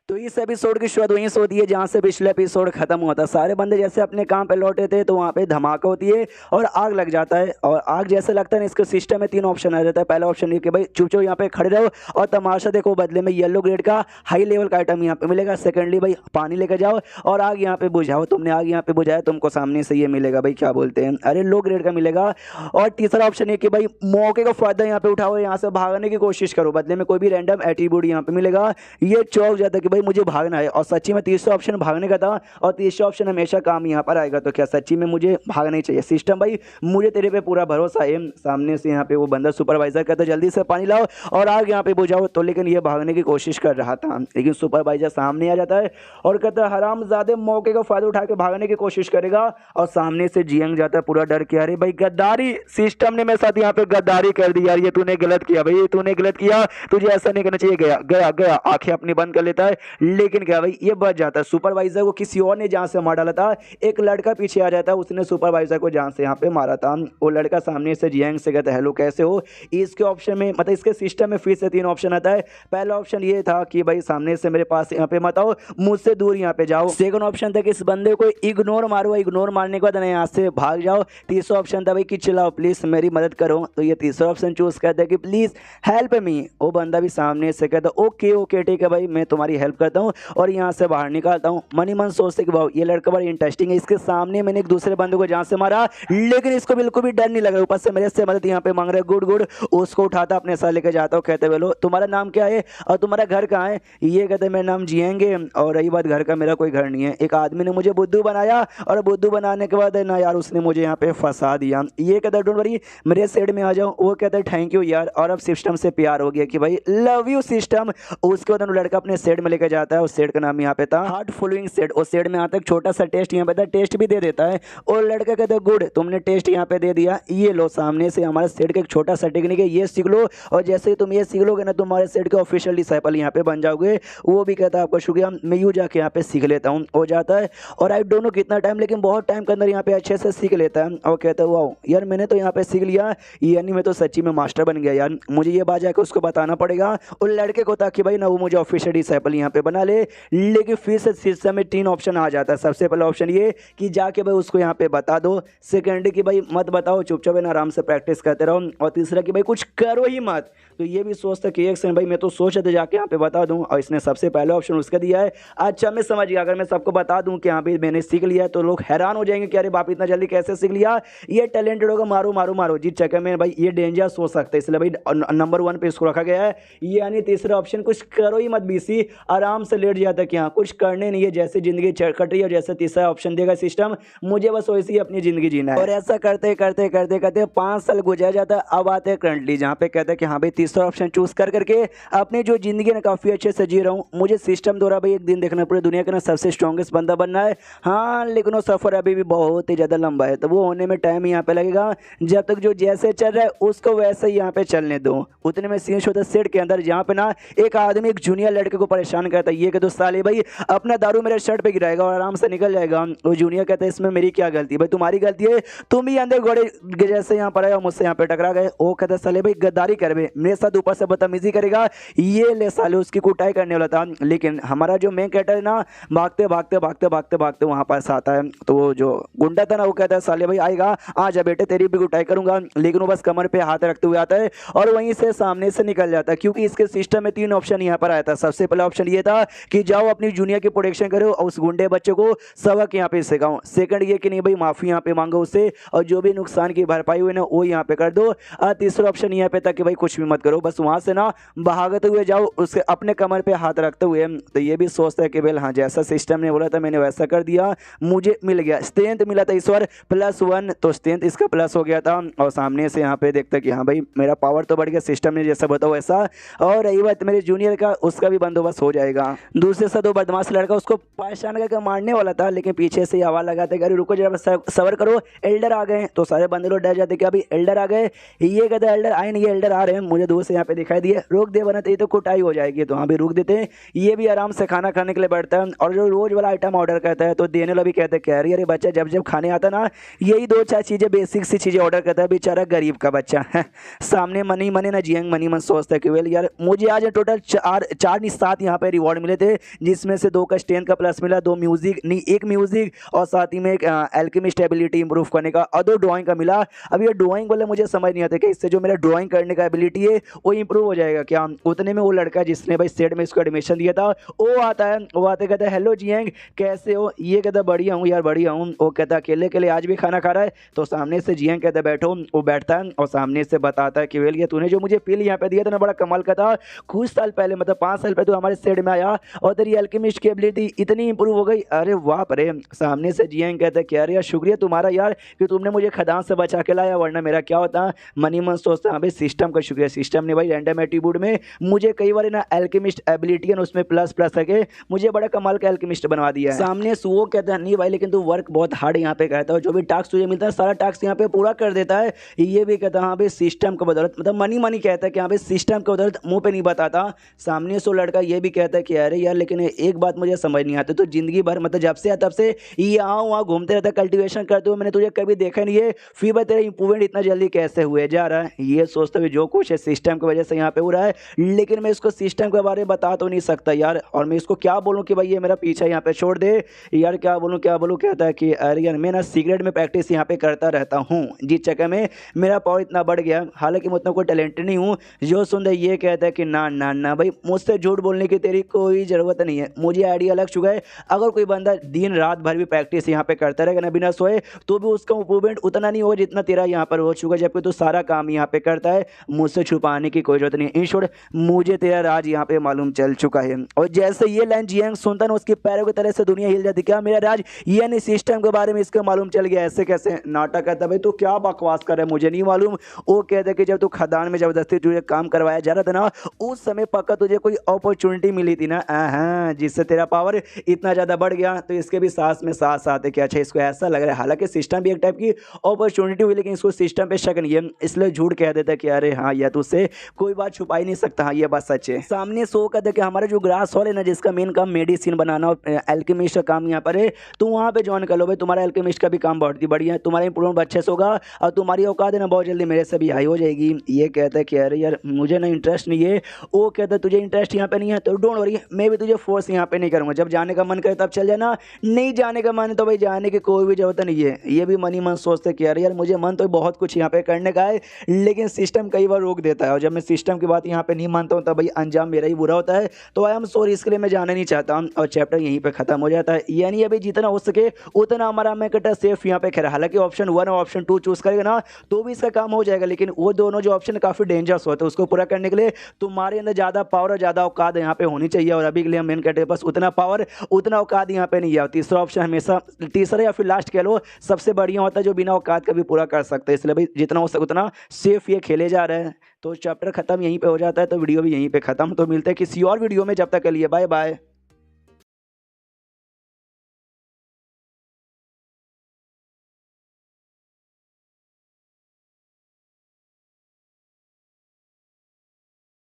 तो इस एपिसोड की शुरुआत वहीं से होती है जहाँ से पिछले एपिसोड खत्म हुआ था। सारे बंदे जैसे अपने काम पे लौटे थे तो वहाँ पे धमाका होती है और आग लग जाता है। और आग जैसे लगता है ना, इसके सिस्टम में 3 ऑप्शन आ जाता है। पहला ऑप्शन ये कि भाई चुप यहाँ पे खड़े रहो और तमाशा देखो, बदले में येलो ग्रेड का हाई लेवल का आइटम यहाँ पे मिलेगा। सेकेंडली भाई पानी लेकर जाओ और आग यहाँ पे बुझाओ। तुमने आग यहाँ पे बुझाया, तुमको सामने से ये मिलेगा भाई, क्या बोलते हैं, अरे लो ग्रेड का मिलेगा। और तीसरा ऑप्शन ये कि भाई मौके का फायदा यहाँ पे उठाओ, यहाँ से भागने की कोशिश करो, बदले में कोई भी रैंडम एट्रीब्यूट यहाँ पे मिलेगा। ये चौक जाता है कि भाई मुझे भागना है, और सच्ची में तीसरा ऑप्शन भागने का था और तीसरा ऑप्शन हमेशा काम यहाँ पर आएगा। तो क्या सच्ची में मुझे भागना ही चाहिए? सिस्टम भाई मुझे तेरे पे पूरा भरोसा है। सामने से यहाँ पे वो बंदा सुपरवाइजर कहता है जल्दी से पानी लाओ और आग यहाँ पे बुझाओ। तो लेकिन ये भागने की कोशिश कर रहा था, लेकिन सुपरवाइजर सामने आ जाता है और कहता है हरामजादे मौके का फायदा उठा के भागने की कोशिश करेगा। और सामने से जियंग जाता है पूरा डर के, अरे भाई गद्दारी, सिस्टम ने मेरे साथ यहाँ पे गद्दारी कर दी यार, ये तूने गलत किया भाई, ये तूने गलत किया, तुझे ऐसा नहीं करना चाहिए। गया गया गया आंखें अपनी बंद कर लेता है, लेकिन क्या भाई ये बच जाता है। सुपरवाइजर को किसी और ने जान से मार डाला था। एक लड़का पीछे आ जाता है, उसने सुपरवाइजर को जान से यहाँ पे मारा था। वो लड़का सामने से जियांग से कहता है हेलो कैसे हो। इसके ऑप्शन में मतलब इसके सिस्टम में फिर से 3 ऑप्शन आता है। पहला ऑप्शन ये था कि भाई सामने से मेरे पास यहाँ पे मत आओ, मुझसे दूर यहाँ पे जाओ। सेकंड ऑप्शन था कि इस बंदे को इग्नोर मारो, इग्नोर मारने के बाद ना यहाँ से भाग जाओ। तीसरा ऑप्शन था भाई कि चिल्लाओ प्लीज मेरी मदद करो। तो ये तीसरा ऑप्शन चूज करता है कि प्लीज हेल्प मी। वो बंदा भी सामने से कहता है ओके ओके ठीक है भाई, मैं तुम्हारी हेल्प करता हूँ और यहाँ से बाहर निकालता हूँ। मनी मन सोचते कि वाह ये लड़का बड़ा इंटरेस्टिंग है, इसके सामने मैंने एक दूसरे बंदे को जान से मारा लेकिन इसको बिल्कुल भी डर नहीं लग रहा, ऊपर से मेरे से मदद यहाँ पे मांग रहा है। Good good. उसको उठाता अपने साथ लेकर जाता हूँ, कहते बोलो तुम्हारा नाम क्या है और तुम्हारा घर कहाँ है। ये कहते मेरा नाम जिएंगे और रही बात घर का, मेरा कोई घर नहीं है। एक आदमी ने मुझे बुद्धू बनाया और बुद्धू बनाने के बाद ना यार उसने मुझे यहाँ पे फंसा दिया। ये कहता डोंट वरी मेरे साइड में आ जाओ। वो कहता है थैंक यू यार, और अब सिस्टम से प्यार हो गया कि भाई लव यू सिस्टम। उसके बाद लड़का अपने सेट में लेकर जाता है, उस सेट का नाम यहाँ पे था हार्ट फॉलोइंग सेट। उस सेट में आता है छोटा सा टेस्ट यहाँ पे था, टेस्ट भी दे देता है और लड़का कहता है गुड तुमने टेस्ट यहाँ पे दे दिया, ये लो सामने से हमारे सेट का एक छोटा सा टेक्निक है, ये सीख लो और जैसे ही तुम ये सीख लोगे ना तुम्हारे सेट के ऑफिशियल डिसाइपल यहाँ पे बन जाओगे। वो भी कहता है आपका शुक्रिया, मैं यूँ जाके यहाँ पे सीख लेता हूँ। हो जाता है और आई डोंट नो कितना टाइम, लेकिन बहुत टाइम के अंदर यहाँ पे अच्छे से सीख लेता है और कहता है वाह यार मैंने तो यहाँ पे सीख लिया, यानी मैं तो सच्ची में मास्टर बन गया यार, मुझे ये बात जाकर उसको बताना पड़ेगा उन लड़के को ताकि भाई ना वो मुझे ऑफिशियल डिसाइपल यहाँ पे बना ले। लेकिन फिर से सिस्टम में 3 ऑप्शन आ जाता है। सबसे पहला ऑप्शन ये कि जाके भाई उसको यहाँ पे बता दो। सेकंड कि भाई मत बताओ, चुपचाप ना आराम से प्रैक्टिस करते रहो। और तीसरा कि भाई कुछ करो ही मत। तो ये भी सोचता कि एक सेकंड भाई मैं तो सोचा था जाके यहाँ पे बता दूं, और इसने सबसे पहला ऑप्शन उसका दिया है। अच्छा मैं समझ गया, अगर मैं सबको बता दूं कि यहाँ पे मैंने सीख लिया तो लोग हैरान हो जाएंगे कि अरे बाप इतना जल्दी कैसे सीख लिया, ये टैलेंटेड होगा, मारो मारो मारो। जिस चक्कर में भाई ये डेंजरस हो सकता है, इसलिए भाई नंबर 1 पे इसको रखा गया है। यानी तीसरा ऑप्शन कुछ करो ही मत बीसी, आराम से लेट जाता कि हाँ कुछ करने नहीं है, जैसे जिंदगी कट रही है जैसे तीसरा ऑप्शन देगा सिस्टम, मुझे बस वैसे ही अपनी जिंदगी जीना है। और ऐसा करते करते करते करते 5 साल गुजर जाता है। अब आते हैं करंटली जहाँ पे कहते हैं कि हाँ भाई तीसरा ऑप्शन चूज कर करके अपनी जो जिंदगी है ना काफी अच्छे से जी रहा हूँ। मुझे सिस्टम द्वारा भाई एक दिन देखना पूरी दुनिया का ना सबसे स्ट्रॉन्गेस्ट बंदा बनना है। हाँ लेकिन वो सफर अभी भी बहुत ही ज्यादा लंबा है, तो वो होने में टाइम यहाँ पे लगेगा। जब तक जो जैसे चल रहा है उसको वैसे ही यहाँ पे चलने दो। उतने में सीन होता है सेट के अंदर जहाँ पे ना एक आदमी एक जूनियर लड़के को परेशान करता है। ये कि तो साले भाई अपना दारू मेरे शर्ट पे गिराएगा और आराम से निकल जाएगा। वो जूनियर कहता है इसमें मेरी क्या गलती, भाई तुम्हारी गलती है, तुम ही अंदर घोड़े जैसे यहाँ पर आए और मुझसे यहाँ पे टकरा गए। वो कहता है साले भाई गद्दारी कर मेरे साथ, ऊपर से बदतमीजी करेगा, ये ले साले उसकी कुटाई करने वाला था। लेकिन हमारा जो मेन कैरेक्टर है ना भागते भागते भागते भागते भागते वहाँ पास आता है। तो वो जो गुंडा था ना वो कहता है साले भाई आएगा, आ जा बेटे तेरी भी कुटाई करूंगा। लेकिन वो बस कमर पे हाथ रखते हुए आता है और वहीं से सामने से निकल जाता है, क्योंकि इसके सिस्टम में 3 ऑप्शन यहाँ पर आया था। सबसे पहला ऑप्शन ये था कि जाओ अपनी जूनियर की प्रोटेक्शन करो और उस गुंडे बच्चे को सबक यहाँ पे सिखाओ। सेकंड ये कि नहीं भाई माफी यहाँ पे मांगो उससे और जो भी नुकसान की भरपाई हुई ना वो यहाँ पे कर दो। और तीसरा ऑप्शन यहाँ पे था कि भाई कुछ भी मत करो, बस वहां से ना भागते हुए जाओ उसके अपने कमर पे हाथ रखते हुए। तो ये भी सोचता है कि भाई हाँ जैसा सिस्टम ने बोला था मैंने वैसा कर दिया, मुझे मिल गया स्ट्रेंथ मिला था इस बार +1, तो स्ट्रेंथ इसका प्लस हो गया था। और सामने से यहाँ पे देखता कि हाँ भाई मेरा पावर तो बढ़ गया, सिस्टम ने जैसा बताओ वैसा। और रही बात मेरे जूनियर का, उसका भी बंदोबस्त हो जाएगा। दूसरे से दो बदमाश लड़का उसको परेशान करके मारने वाला था, लेकिन पीछे से आवाज लगाते कि अरे रुको जरा सबर करो एल्डर आ गए। तो सारे बंदे लोग डर जाते कि अभी एल्डर आ गए। ये कहते एल्डर आए नहीं, एल्डर आ रहे हैं, मुझे दूर से यहाँ पे दिखाई दिए, रोक दे वरना तो कुटाई हो जाएगी। तो हाँ भी रुक देते हैं। ये भी आराम से खाना खाने के लिए बैठता है और जो रोज वाला आइटम ऑर्डर करता है तो देने वाला भी कहते हैं कि अरे बच्चा जब जब खाने आता ना यही 2-4 चीजें बेसिक सी चीजें ऑर्डर करता है, बेचारा गरीब का बच्चा है। सामने मनी मने ना जियंग मनी मन सोचता है कि वेल यार मुझे आज टोटल 4 नहीं 7 यहाँ पे रिवॉर्ड मिले थे, जिसमें से 2 का स्ट्रेंथ का प्लस मिला, 2 म्यूजिक नहीं 1 म्यूजिक और साथ ही में एक एल्केमिस्ट एबिलिटी इंप्रूव करने का और 2 ड्राइंग का मिला। अब ये ड्राइंग वाले मुझे समझ नहीं आता कि इससे जो मेरा ड्राइंग करने का एबिलिटी है वो इंप्रूव हो जाएगा क्या। उतने में वो लड़का जिसने भाई सेट में इसको एडमिशन दिया था वो आता है, वो आते कहता है हेलो जियांग कैसे हो, ये कहता बढ़िया हूँ यार बढ़िया हूँ। वो कहता अकेले के लिए आज भी खाना खा रहा है, तो सामने से जियांग कहता बैठो, वो बैठता है और सामने से बताता है कि वेल ये तूने जो मुझे पील यहाँ पे दिया था ना बड़ा कमाल का था, कुछ साल पहले मतलब 5 साल पहले तू हमारे सेट में आया और तेरी एल्केमिस्ट की एबिलिटी इतनी इंप्रूव हो गई। अरे वाह रे। सामने से जियांग कहता है कि अरे यार शुक्रिया तुम्हारा यार कि तुमने मुझे खदान से बचा के लाया, वरना मेरा क्या होता। मनी मन सोचता हाँ भाई सिस्टम का शुक्रिया, सिस्टम ने भाई रैंडम एट्रीब्यूट में मुझे कई बार ना एल्केमिस्ट एबिलिटी है उसमें प्लस प्लस करके मुझे बड़ा कमाल का एल्केमिस्ट बनवा दिया है। सामने से वो कहता है नहीं भाई लेकिन तू वर्क बहुत हार्ड यहाँ पे करता है, जो भी टास्क तुझे मिलता है सारा टास्क यहाँ पे पूरा कर देता है। ये भी कहता है हाँ भाई सिस्टम की बदौलत, मतलब मनी मनी कहता है कि हाँ भाई सिस्टम की बदौलत, मुंह पे नहीं बताता। सामने से लड़का ये भी कहता है कि अरे यार लेकिन एक बात मुझे समझ नहीं आती, तो जिंदगी भर मतलब जब से तब से यहाँ वहाँ घूमते रहता कल्टिवेशन करते हुए, मैंने तुझे कभी देखा नहीं है, फिर भाई तेरा इंप्रूवमेंट इतना जल्दी कैसे हुए जा रहा है। ये सोचते हुए जो कुछ है सिस्टम की वजह से यहाँ पे हो रहा है, लेकिन मैं इसको सिस्टम के बारे में बता तो नहीं सकता यार, और मैं इसको क्या बोलूँ कि भाई ये मेरा पीछा यहाँ पे छोड़ दे यार, क्या बोलूँ क्या बोलूँ। कहता है कि अरे यार मैं ना सिगरेट में प्रैक्टिस यहाँ पे करता रहता हूँ, जिस चक्कर में मेरा पावर इतना बढ़ गया, हालांकि मैं उतना कोई टैलेंटेड नहीं हूँ। जो सुन रहे ये कहता है कि ना ना ना भाई मुझसे झूठ बोलने की तेरी कोई ज़रूरत नहीं है, मुझे आइडिया लग चुका है। अगर कोई बंदा दिन रात भर भी प्रैक्टिस यहाँ पे करता रहेगा ना बिना सोए, तो भी उसका इंप्रूवमेंट उतना नहीं होगा जितना तेरा यहाँ पर हो चुका है, जबकि तू सारा काम यहाँ पे करता है, मुझसे छुपाने की कोई जरूरत नहीं है। इन शॉर्ट मुझे तेरा राज यहाँ पे मालूम चल चुका है। और जैसे ये लाइन जियांग सुनता ना उसके पैरों की तरह से दुनिया हिल जाती, क्या मेरा राज यानी सिस्टम के बारे में इसको मालूम चल गया, ऐसे कैसे। नाटक कहता भाई तू क्या बकवास कर रहा है, मुझे नहीं मालूम। वो कहता कि जब तू खदान में जबरदस्ती तुझे काम करवाया जा रहा था ना, उस समय पक्का तुझे कोई अपॉर्चुनिटी मिली थी ना, हाँ जिससे तेरा पावर इतना ज़्यादा बढ़ गया। तो इसके भी सांस में सांस आते कि अच्छा इसको ऐसा लग रहा है, हालांकि सिस्टम भी एक टाइप की अपॉर्चुनिटी हुई, लेकिन इसको सिस्टम पे शक नहीं है, इसलिए झूठ कह देता कि अरे हाँ यह तुझसे कोई बात छुपा ही नहीं सकता, हाँ ये बात सच है। सामने सो कहते कि हमारा जो ग्रास हॉल है ना, जिसका मेन काम मेडिसिन बनाना और एल्केमिस्ट का काम यहाँ पर है, तो वहाँ पे ज्वाइन कर लो भाई, तुम्हारा एल्केमिस्ट का भी काम बहुत ही बढ़िया है, तुम्हारा इंप्रूवमेंट अच्छे से होगा और तुम्हारी औकात है ना बहुत जल्दी मेरे से भी हाई हो जाएगी। ये कहता है कि अरे यार मुझे ना इंटरेस्ट नहीं है। वो कहता है तुझे इंटरेस्ट यहाँ पे नहीं है तो डोंट वरी, मैं भी तुझे फोर्स यहाँ पे नहीं करूँगा, जब जाने का मन करे तब चल जाना, नहीं जाने का मन है तो भाई जाने की कोई भी जरूरत नहीं है। ये भी मनी मन सोचते कि अरे यार मुझे मन तो बहुत कुछ यहाँ पे करने का है, लेकिन सिस्टम कई बार रोक देता है, और जब मैं सिस्टम की बात यहाँ पे नहीं मानता हूँ तब भाई अंजाम मेरा ही बुरा होता है। तो आई एम सॉरी, इसके लिए मैं जाना नहीं चाहता हूँ, और चैप्टर यहीं पे खत्म हो जाता है। यानी अभी जितना हो सके उतना हमारा मैं कहता सेफ यहाँ पे खड़ा, हालांकि ऑप्शन 1 और ऑप्शन 2 चूज करेगा ना तो भी इसका काम हो जाएगा, लेकिन वो दोनों जो ऑप्शन काफी डेंजरस होते हैं, उसको पूरा करने के लिए तुम्हारे अंदर ज्यादा पावर और ज्यादा औकात यहाँ पे होनी चाहिए, और अभी के लिए मेन कहते बस उतना पावर उतना औकात यहाँ पे नहीं है। तीसरा ऑप्शन हमेशा, तीसरा या फिर लास्ट कह लो, सबसे बढ़िया होता है जो बिना औकात का भी पूरा कर सकते हैं, इसलिए भाई जितना हो सके उतना सेफ ये खेले जा रहे हैं। तो चैप्टर खत्म यहीं पे हो जाता है, तो वीडियो भी यहीं पे खत्म। तो मिलते हैं किसी और वीडियो में, जब तक के लिए बाय बाय।